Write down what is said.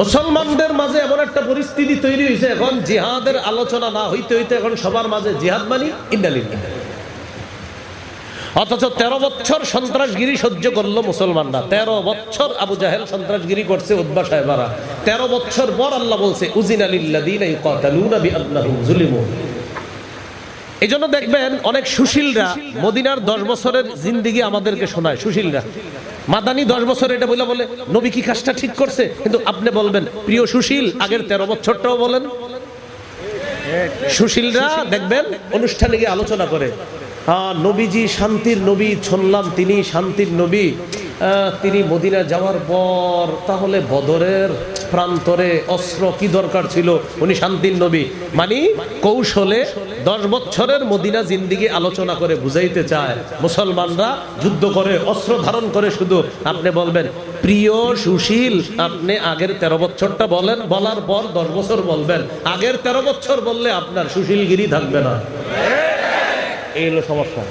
মুসলমানদের মাঝে এমন একটা পরিস্থিতি তৈরি হয়েছে, এখন জিহাদের আলোচনা না হইতে হইতে এখন সবার মাঝে জিহাদ মানি ইন্নালিল্লাহ। অথচ 13 বছর সন্ত্রাসগিরি সহ্য করলো মুসলমানরা। 13 বছর আবু জাহেল সন্ত্রাসগিরি করছে, উতবা সাহেবারা। 13 বছর পর আল্লাহ বলছে উযিনা লিল্লাযীনা ইউকাতালুনা বিআন্নাহুম যুলিমু। এই জন্য দেখবেন অনেক সুশীলরা মদিনার 10 বছরের জিন্দেগি আমাদেরকে শোনায়। সুশীলরা মাদানী 10 বছর এটা বলে নবী কি কাজটা ঠিক করছে, কিন্তু আপনি বলবেন প্রিয় সুশীল আগের 13 বছরটাও বলেন। সুশীলরা দেখবেন অনুষ্ঠানে গিয়ে আলোচনা করে, নবীজি শান্তির নবী, শুনলাম তিনি শান্তির নবী, তিনি মদিনা যাওয়ার পর তাহলে বদরের প্রান্তরে অস্ত্র কি দরকার ছিল, উনি শান্তির নবী। মানে কৌশলে 10 বছরের মদিনা জিন্দিগি আলোচনা করে বুঝাইতে চায় মুসলমানরা যুদ্ধ করে অস্ত্র ধারণ করে। শুধু আপনি বলবেন প্রিয় সুশীল আপনি আগের 13 বছরটা বলেন, বলার পর 10 বছর বলবেন। আগের 13 বছর বললে আপনার সুশীলগিরি থাকবে না। এই হলো সমস্যা।